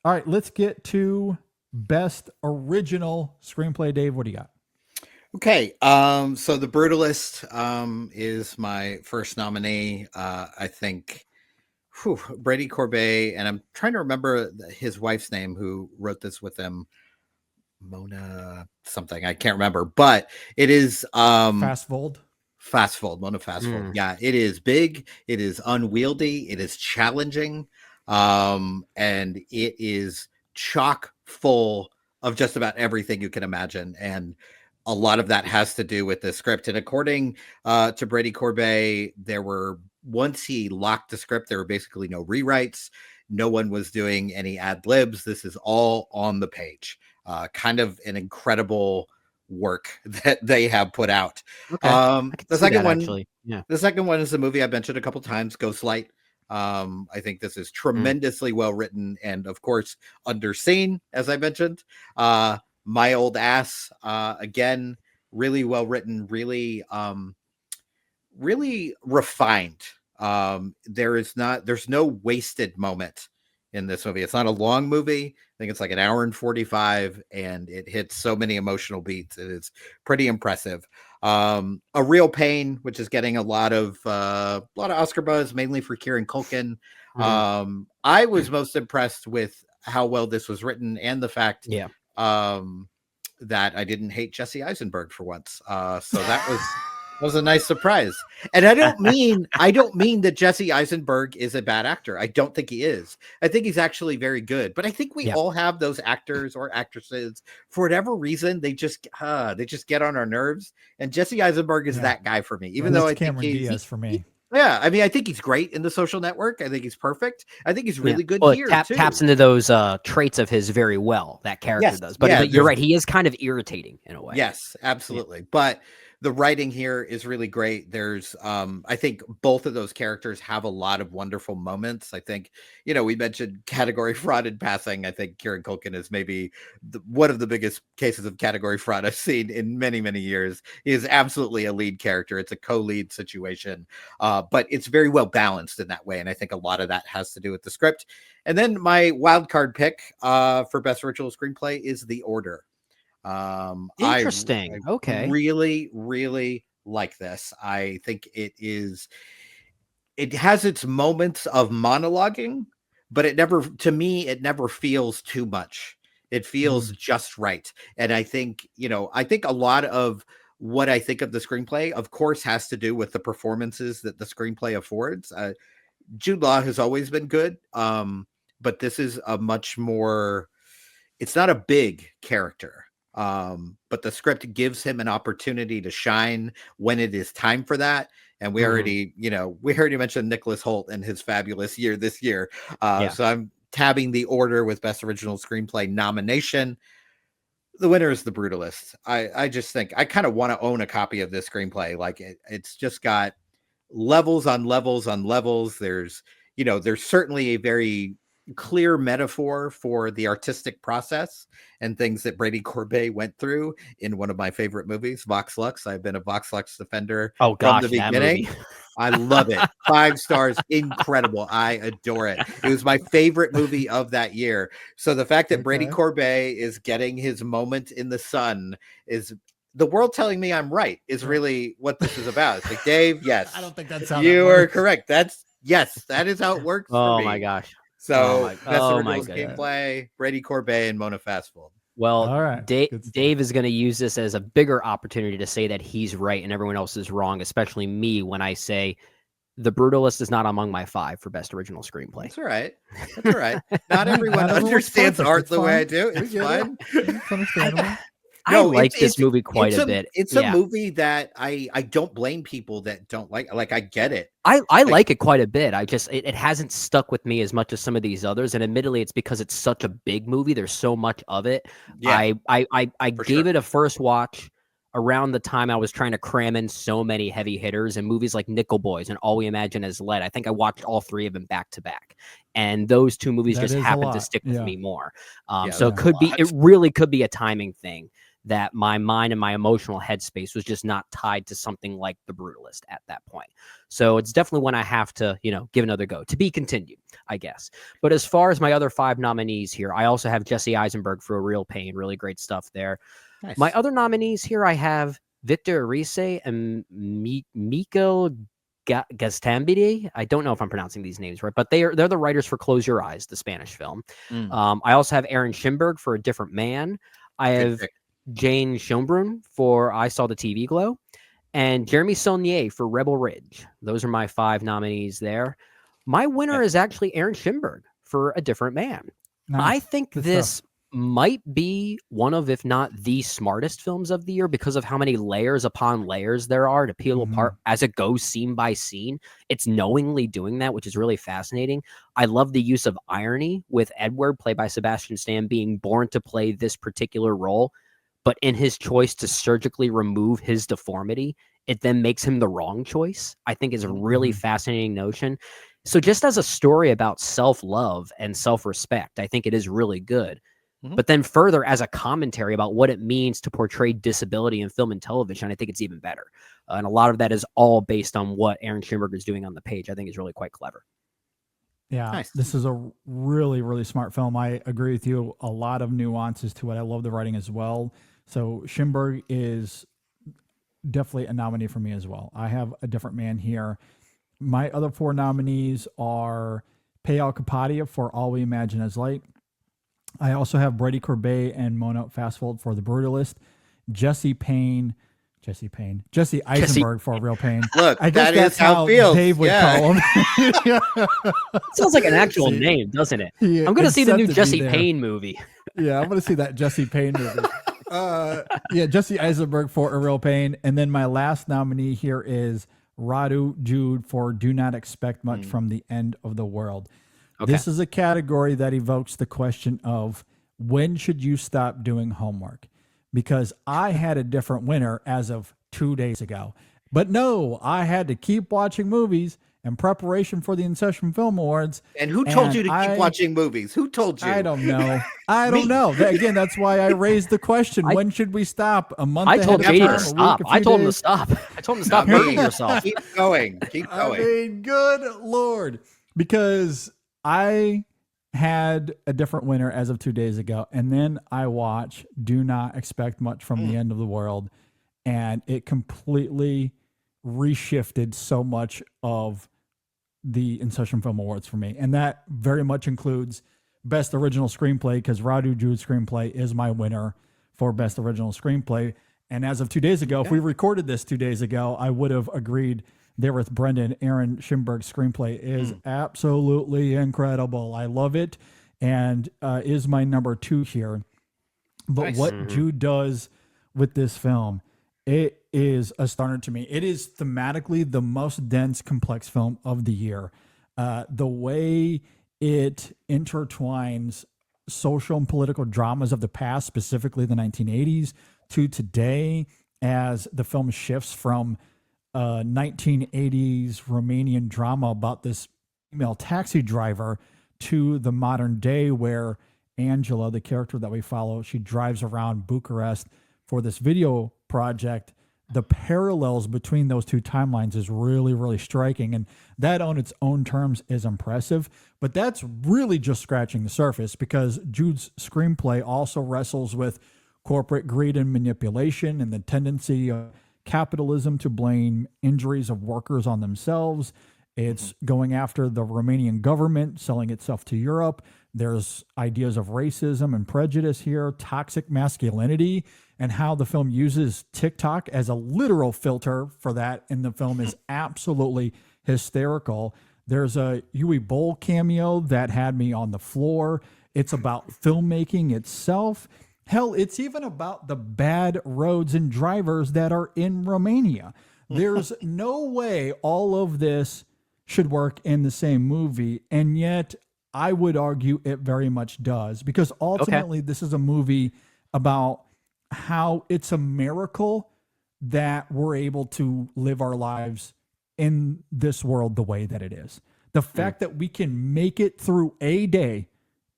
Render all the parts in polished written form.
All right, let's get to best original screenplay. Dave, what do you got? Okay, so The Brutalist is my first nominee. I think Brady Corbet, and I'm trying to remember his wife's name who wrote this with him, Mona something. I can't remember, but it is Fastfold. Fastfold, Mona Fastfold. Yeah, it is big. It is unwieldy. It is challenging, and it is chock full of just about everything you can imagine. And a lot of that has to do with the script. And according to Brady Corbet, once he locked the script, there were basically no rewrites. No one was doing any ad libs. This is all on the page. Kind of an incredible work that they have put out. Okay. The second one, actually. Yeah. The second one is a movie I've mentioned a couple times, Ghostlight. I think this is tremendously well written and, of course, underseen, as I mentioned. My Old Ass, again, really well written, really refined. There's no wasted moment in this movie. It's not a long movie. I think it's like an hour and 45, and it hits so many emotional beats. It is pretty impressive. A Real Pain, which is getting a lot of Oscar buzz, mainly for Kieran Culkin. I was most impressed with how well this was written and the fact that I didn't hate Jesse Eisenberg for once. So that was a nice surprise. And I don't mean that Jesse Eisenberg is a bad actor. I don't think he is. I think he's actually very good. But I think we all have those actors or actresses, for whatever reason, they just get on our nerves. And Jesse Eisenberg is that guy for me. Even though I think Cameron Diaz for me. Yeah, I mean, I think he's great in The Social Network. I think he's perfect. I think he's really good here too. Taps into those traits of his very well. That character does. But you're right. He is kind of irritating in a way. Yes, absolutely. Yeah. But the writing here is really great. There's, I think both of those characters have a lot of wonderful moments. I think, we mentioned category fraud in passing. I think Kieran Culkin is maybe one of the biggest cases of category fraud I've seen in many, many years. He is absolutely a lead character. It's a co-lead situation, but it's very well balanced in that way. And I think a lot of that has to do with the script. And then my wild card pick for Best Original Screenplay is The Order. Interesting. I really, really like this. I think it has its moments of monologuing, but it never feels too much. It feels just right. And I think, a lot of what I think of the screenplay, of course, has to do with the performances that the screenplay affords. Jude Law has always been good. But this is it's not a big character. But the script gives him an opportunity to shine when it is time for that. And we already mentioned Nicholas Hoult and his fabulous year this year. So I'm tabbing The Order with Best Original Screenplay nomination. The winner is The Brutalist. I just think I kind of want to own a copy of this screenplay. Like it's just got levels on levels on levels. There's certainly a very clear metaphor for the artistic process and things that Brady Corbet went through in one of my favorite movies, Vox Lux. I've been a Vox Lux defender from the beginning. I love it. 5 stars. Incredible. I adore it. It was my favorite movie of that year. So the fact that Brady Corbet is getting his moment in the sun is the world telling me I'm right is really what this is about. It's like, Dave, yes. I don't think that's how you are correct. That is how it works. Oh for me. My gosh. So Best Original Screenplay, Brady Corbet and Mona Fastfold. Well, all right. Dave is going to use this as a bigger opportunity to say that he's right and everyone else is wrong, especially me when I say The Brutalist is not among my 5 for Best Original Screenplay. That's all right. Not everyone understands art the way I do. It's fine. It's understandable. I like this movie quite a bit. It's a movie that I don't blame people that don't like. Like, I get it. I like it quite a bit. I just it hasn't stuck with me as much as some of these others, and admittedly, it's because it's such a big movie. There's so much of it. Yeah, I gave it a first watch around the time I was trying to cram in so many heavy hitters and movies like Nickel Boys and All We Imagine Is Lead. I think I watched all 3 of them back to back, and those 2 movies just happened to stick with me more. So it really could be a timing thing that my mind and my emotional headspace was just not tied to something like The Brutalist at that point. So it's definitely one I have to, give another go. To be continued, I guess. But as far as my other 5 nominees here, I also have Jesse Eisenberg for A Real Pain. Really great stuff there. Nice. My other nominees here, I have Victor Arise and Miko Gastambide. I don't know if I'm pronouncing these names right, but they're the writers for Close Your Eyes, the Spanish film. I also have Aaron Schimberg for A Different Man. I have Jane Schoenbrunn for I Saw the TV Glow, and Jeremy Saulnier for Rebel Ridge. Those are my 5 nominees there. My winner is actually Aaron Schimberg for A Different Man. Nice. I think this might be one of, if not the smartest films of the year, because of how many layers upon layers there are to peel apart as it goes scene by scene. It's knowingly doing that, which is really fascinating. I love the use of irony with Edward, played by Sebastian Stan, being born to play this particular role, but in his choice to surgically remove his deformity, it then makes him the wrong choice. I think is a really fascinating notion. So just as a story about self-love and self-respect, I think it is really good. But then further, as a commentary about what it means to portray disability in film and television, I think it's even better. And a lot of that is all based on what Aaron Schimberg is doing on the page. I think is really quite clever. Yeah, nice. This is a really, really smart film. I agree with you. A lot of nuances to it. I love the writing as well. So Schimberg is definitely a nominee for me as well. I have A Different Man here. My other 4 nominees are Payal Kapadia for All We Imagine as Light. I also have Brady Corbet and Mona Fastfold for The Brutalist. Jesse Eisenberg for A Real Pain. Look, I guess that's how Dave would call him. Sounds like an actual name, doesn't it? I'm going to see the new Jesse Payne movie. Yeah, I'm going to see that Jesse Payne movie. Jesse Eisenberg for A Real Pain. And then my last nominee here is Radu Jude for Do Not Expect Much from the End of the World. Okay. This is a category that evokes the question of when should you stop doing homework? Because I had a different winner as of 2 days ago. But no, I had to keep watching movies in preparation for the InSession Film Awards. And who told you to keep watching movies? Who told you? I don't know. I don't know. Again, that's why I raised the question. When should we stop? A month ahead of time? JD to stop. I told him to stop. I told him to stop hurting yourself. Keep going. Keep going. I mean, good Lord. Because I had a different winner as of 2 days ago, and then I watch Do Not Expect Much from the End of the World, and it completely reshifted so much of the InSession Film Awards for me. And that very much includes Best Original Screenplay, because Radu Jude's screenplay is my winner for Best Original Screenplay. And as of 2 days ago, if we recorded this 2 days ago, I would have agreed there with Brendan. Aaron Schimberg's screenplay is absolutely incredible. I love it, and is my number 2 here. But what Jude does with this film, it is a stunner to me. It is thematically the most dense, complex film of the year. The way it intertwines social and political dramas of the past, specifically the 1980s, to today, as the film shifts from 1980s Romanian drama about this female taxi driver to the modern day where Angela, the character that we follow, she drives around Bucharest for this video project. The parallels between those two timelines is really, really striking. And that on its own terms is impressive. But that's really just scratching the surface, because Jude's screenplay also wrestles with corporate greed and manipulation and the tendency of capitalism to blame injuries of workers on themselves. It's going after the Romanian government, selling itself to Europe. There's ideas of racism and prejudice here, toxic masculinity, and how the film uses TikTok as a literal filter for that in the film is absolutely hysterical. There's a Huey Boll cameo that had me on the floor. It's about filmmaking itself. Hell, it's even about the bad roads and drivers that are in Romania. There's no way all of this should work in the same movie, and yet I would argue it very much does, because ultimately this is a movie about how it's a miracle that we're able to live our lives in this world the way that it is. The fact that we can make it through a day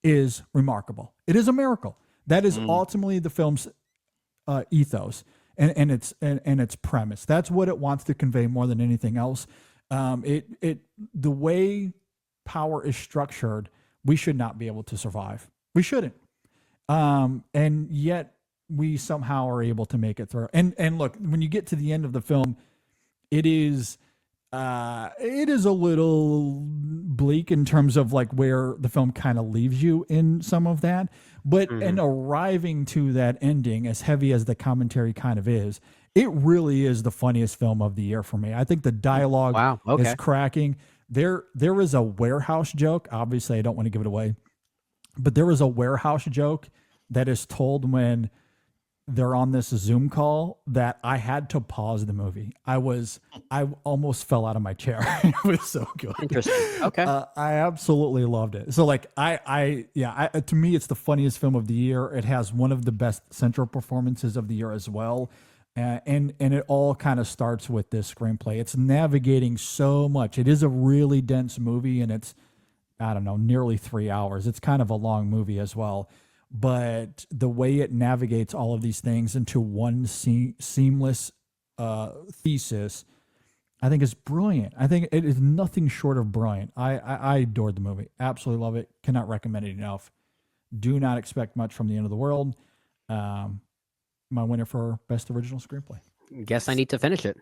is remarkable. It is a miracle. That is ultimately the film's ethos and its premise. That's what it wants to convey more than anything else. The way power is structured, we should not be able to survive. We shouldn't. And yet we somehow are able to make it through. And look, when you get to the end of the film, it is a little bleak in terms of like where the film kind of leaves you in some of that. But in arriving to that ending, as heavy as the commentary kind of is, it really is the funniest film of the year for me. I think the dialogue is cracking. There is a warehouse joke. Obviously, I don't want to give it away, but there is a warehouse joke that is told when they're on this Zoom call that I had to pause the movie. I almost fell out of my chair. It was so good. Interesting. Okay. I absolutely loved it. So like to me, it's the funniest film of the year. It has one of the best central performances of the year as well. And it all kind of starts with this screenplay. It's navigating so much. It is a really dense movie, and it's, I don't know, nearly 3 hours. It's kind of a long movie as well. But the way it navigates all of these things into one seamless thesis, I think is brilliant. I think it is nothing short of brilliant. I adored the movie. Absolutely love it. Cannot recommend it enough. Do not expect much from The End of the World. My winner for Best Original Screenplay. Guess I need to finish it.